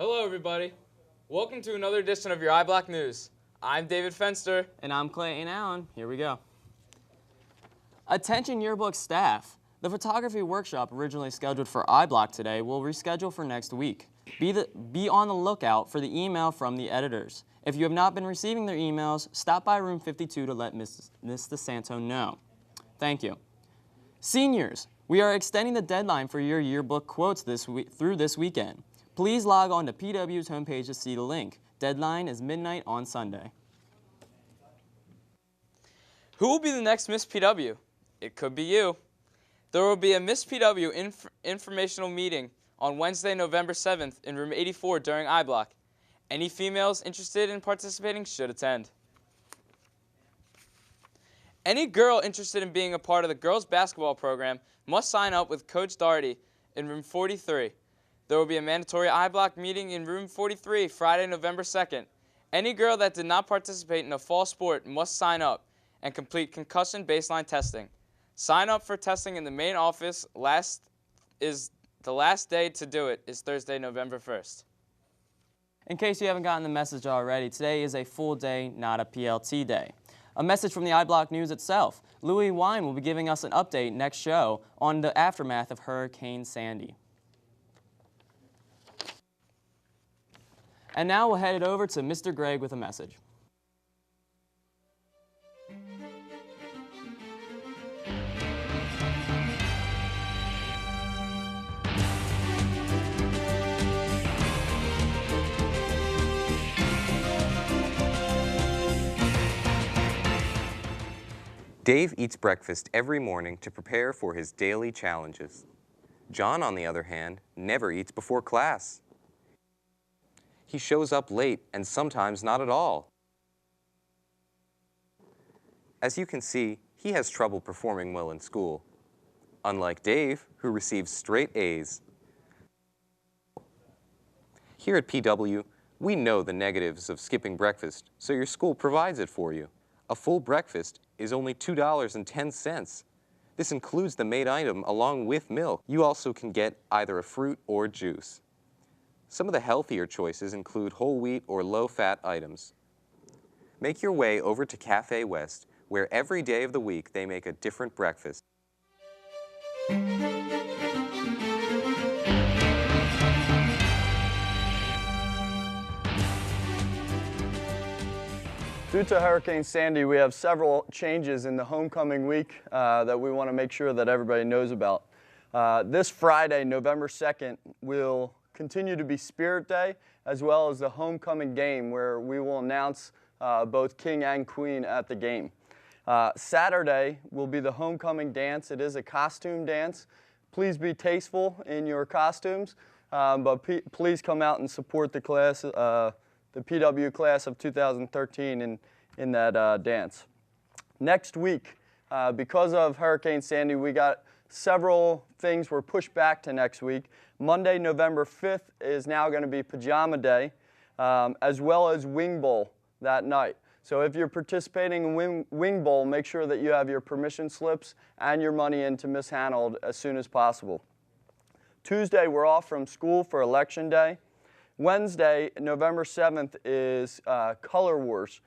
Hello, everybody. Welcome to another edition of your iBlock News. I'm David Fenster. And I'm Clayton Allen. Here we go. Attention yearbook staff. The photography workshop originally scheduled for iBlock today will reschedule for next week. Be on the lookout for the email from the editors. If you have not been receiving their emails, stop by room 52 to let Ms. DeSanto know. Thank you. Seniors, we are extending the deadline for your yearbook quotes through this weekend. Please log on to PW's homepage to see the link. Deadline is midnight on Sunday. Who will be the next Miss PW? It could be you. There will be a Miss PW informational meeting on Wednesday, November 7th in room 84 during iBlock. Any females interested in participating should attend. Any girl interested in being a part of the girls' basketball program must sign up with Coach Doherty in room 43. There will be a mandatory iBlock meeting in room 43 Friday, November 2nd. Any girl that did not participate in a fall sport must sign up and complete concussion baseline testing. Sign up for testing in the main office. The last day to do it is Thursday, November 1st. In case you haven't gotten the message already, today is a full day, not a PLT day. A message from the iBlock News itself. Louis Wine will be giving us an update next show on the aftermath of Hurricane Sandy. And now we'll head it over to Mr. Gregg with a message. Dave eats breakfast every morning to prepare for his daily challenges. John, on the other hand, never eats before class. He shows up late and sometimes not at all. As you can see, he has trouble performing well in school. Unlike Dave, who receives straight A's. Here at PW, we know the negatives of skipping breakfast, so your school provides it for you. A full breakfast is only $2.10. This includes the main item along with milk. You also can get either a fruit or juice. Some of the healthier choices include whole wheat or low-fat items. Make your way over to Cafe West, where every day of the week they make a different breakfast. Due to Hurricane Sandy, we have several changes in the homecoming week that we want to make sure that everybody knows about. This Friday, November 2nd, will continue to be Spirit Day, as well as the homecoming game, where we will announce both king and queen at the game. Saturday will be the homecoming dance. It is a costume dance. Please be tasteful in your costumes, but please come out and support the class, the PW class of 2013 in that dance. Next week, because of Hurricane Sandy, we got several things were pushed back to next week. Monday, November 5th is now going to be Pajama Day, as well as Wing Bowl that night. So if you're participating in Wing Bowl, make sure that you have your permission slips and your money in to Miss Hanold as soon as possible. Tuesday, we're off from school for Election Day. Wednesday, November 7th, is Color Wars.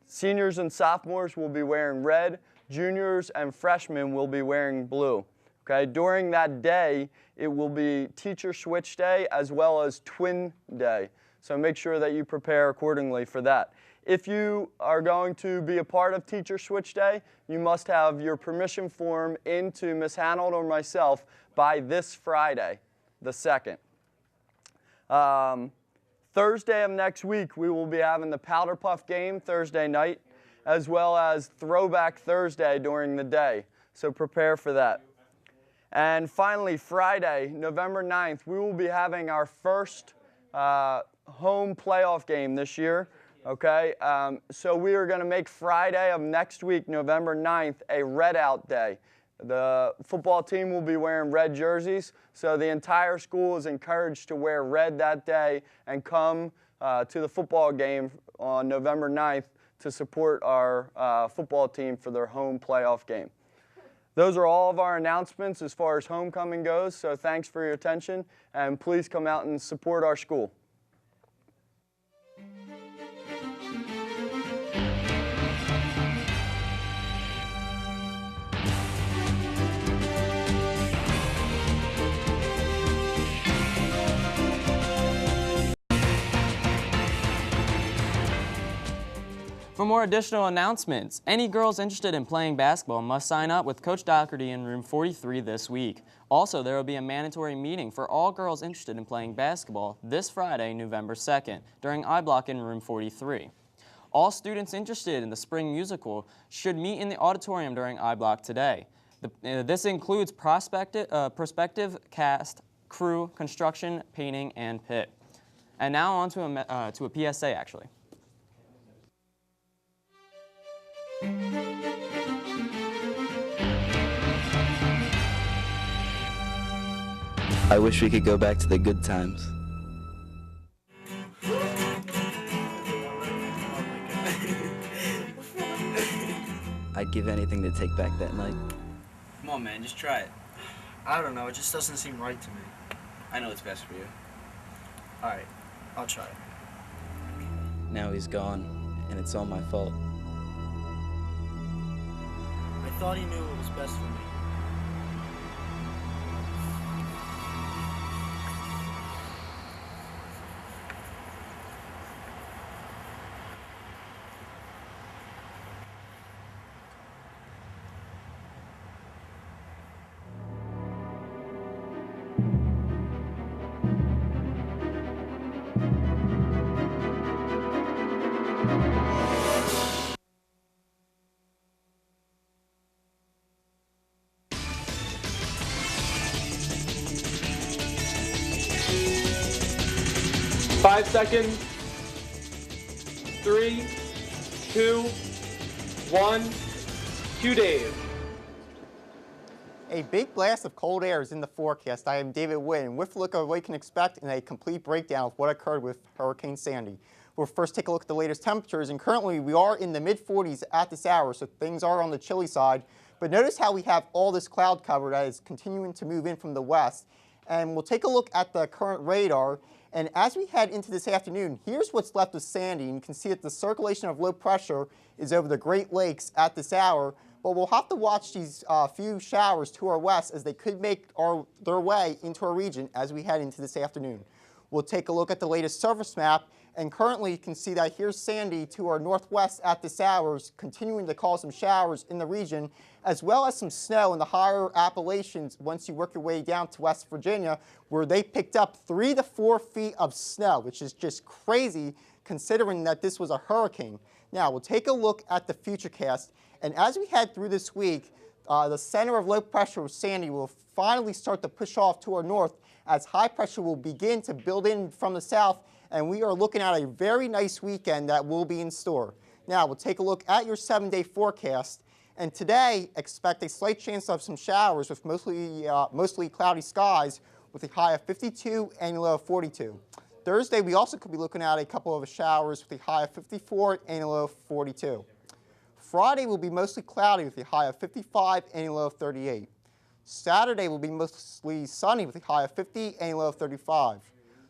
Seniors and sophomores will be wearing red. Juniors and freshmen will be wearing blue. Okay? During that day, it will be Teacher Switch Day as well as Twin Day. So make sure that you prepare accordingly for that. If you are going to be a part of Teacher Switch Day, you must have your permission form into Ms. Hanold or myself by this Friday, the 2nd. Thursday of next week, we will be having the Powder Puff game Thursday night, as well as Throwback Thursday during the day. So prepare for that. And finally, Friday, November 9th, we will be having our first home playoff game this year. Okay, so we are going to make Friday of next week, November 9th, a red out day. The football team will be wearing red jerseys, so the entire school is encouraged to wear red that day and come to the football game on November 9th to support our football team for their home playoff game. Those are all of our announcements as far as homecoming goes, so thanks for your attention, and please come out and support our school. For more additional announcements, any girls interested in playing basketball must sign up with Coach Doherty in room 43 this week. Also, there will be a mandatory meeting for all girls interested in playing basketball this Friday, November 2nd, during I Block in room 43. All students interested in the spring musical should meet in the auditorium during I Block today. This includes prospective cast, crew, construction, painting, and pit. And now on to a PSA, actually. I wish we could go back to the good times. I'd give anything to take back that night. Come on, man, just try it. I don't know, it just doesn't seem right to me. I know what's best for you. Alright, I'll try it. Now he's gone, and it's all my fault. I thought he knew what was best for me. Five seconds. 3, 2, 1. Cue Dave. A big blast of cold air is in the forecast. I am David Witt, and with a look at what we can expect and a complete breakdown of what occurred with Hurricane Sandy. We'll first take a look at the latest temperatures, and currently we are in the mid-40s at this hour, so things are on the chilly side. But notice how we have all this cloud cover that is continuing to move in from the west. And we'll take a look at the current radar. And as we head into this afternoon, here's what's left of Sandy. And you can see that the circulation of low pressure is over the Great Lakes at this hour. But we'll have to watch these few showers to our west as they could make their way into our region as we head into this afternoon. We'll take a look at the latest surface map. And currently you can see that here's Sandy to our northwest at this hour, continuing to cause some showers in the region, as well as some snow in the higher Appalachians once you work your way down to West Virginia, where they picked up 3 to 4 feet of snow, which is just crazy considering that this was a hurricane. Now, we'll take a look at the futurecast, and as we head through this week, the center of low pressure with Sandy will finally start to push off to our north as high pressure will begin to build in from the south, and we are looking at a very nice weekend that will be in store. Now, we'll take a look at your 7-day forecast, and today expect a slight chance of some showers with mostly cloudy skies with a high of 52 and a low of 42. Thursday, we also could be looking at a couple of showers with a high of 54 and a low of 42. Friday will be mostly cloudy with a high of 55 and a low of 38. Saturday will be mostly sunny with a high of 50 and a low of 35.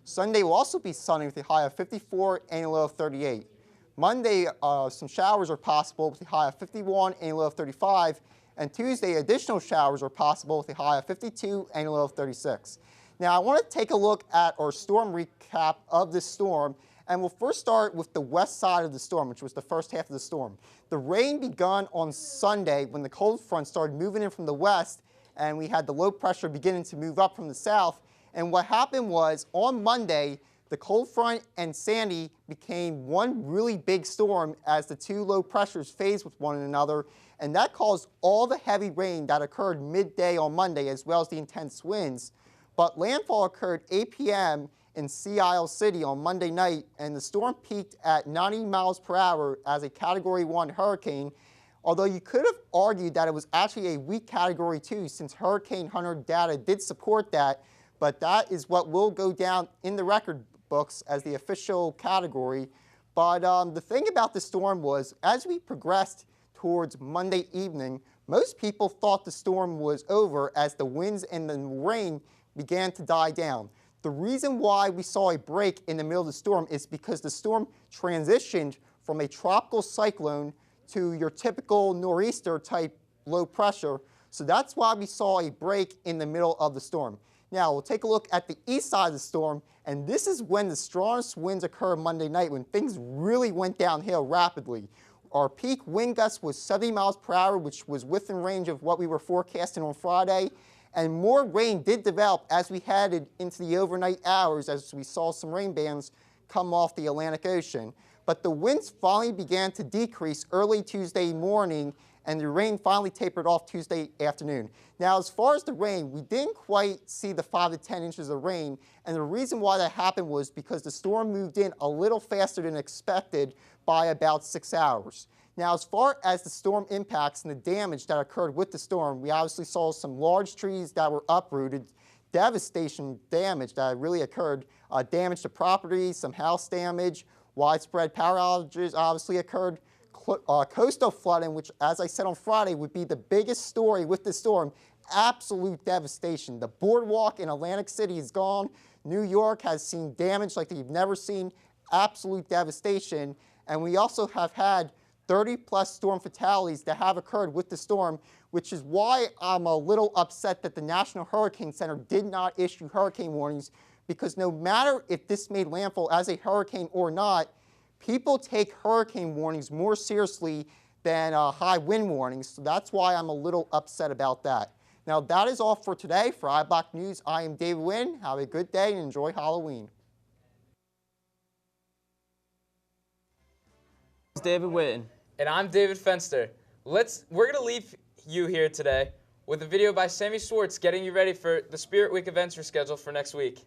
Sunday will also be sunny with a high of 54 and a low of 38. Monday, some showers are possible with a high of 51 and a low of 35. And Tuesday, additional showers are possible with a high of 52 and a low of 36. Now, I want to take a look at our storm recap of this storm. And we'll first start with the west side of the storm, which was the first half of the storm. The rain begun on Sunday when the cold front started moving in from the west, and we had the low pressure beginning to move up from the south. And what happened was, on Monday, the cold front and Sandy became one really big storm as the two low pressures phased with one another, and that caused all the heavy rain that occurred midday on Monday, as well as the intense winds. But landfall occurred 8 p.m. in Sea Isle City on Monday night, and the storm peaked at 90 miles per hour as a Category 1 hurricane, although you could have argued that it was actually a weak Category 2 since Hurricane Hunter data did support that, but that is what will go down in the record books as the official category. But the thing about the storm was, as we progressed towards Monday evening, Most people thought the storm was over as the winds and the rain began to die down. The reason why we saw a break in the middle of the storm is because the storm transitioned from a tropical cyclone to your typical nor'easter type low pressure. So that's why we saw a break in the middle of the storm. Now we'll take a look at the east side of the storm, and this is when the strongest winds occurred Monday night, when things really went downhill rapidly. Our peak wind gust was 70 miles per hour, which was within range of what we were forecasting on Friday. And more rain did develop as we headed into the overnight hours, as we saw some rain bands come off the Atlantic Ocean. But the winds finally began to decrease early Tuesday morning, and the rain finally tapered off Tuesday afternoon. Now, as far as the rain, we didn't quite see the 5 to 10 inches of rain, and the reason why that happened was because the storm moved in a little faster than expected by about 6 hours. Now, as far as the storm impacts and the damage that occurred with the storm, we obviously saw some large trees that were uprooted, devastation damage that really occurred, damage to property, some house damage, widespread power outages obviously occurred, coastal flooding, which, as I said on Friday, would be the biggest story with the storm, absolute devastation. The boardwalk in Atlantic City is gone. New York has seen damage like they've never seen, absolute devastation. And we also have had 30-plus storm fatalities that have occurred with the storm, which is why I'm a little upset that the National Hurricane Center did not issue hurricane warnings, because no matter if this made landfall as a hurricane or not, people take hurricane warnings more seriously than high wind warnings, so that's why I'm a little upset about that. Now, that is all for today. For iBlock News, I am David Wynn. Have a good day and enjoy Halloween. This is David Witten. And I'm David Fenster. We're going to leave you here today with a video by Sammy Schwartz getting you ready for the Spirit Week events we're scheduled for next week.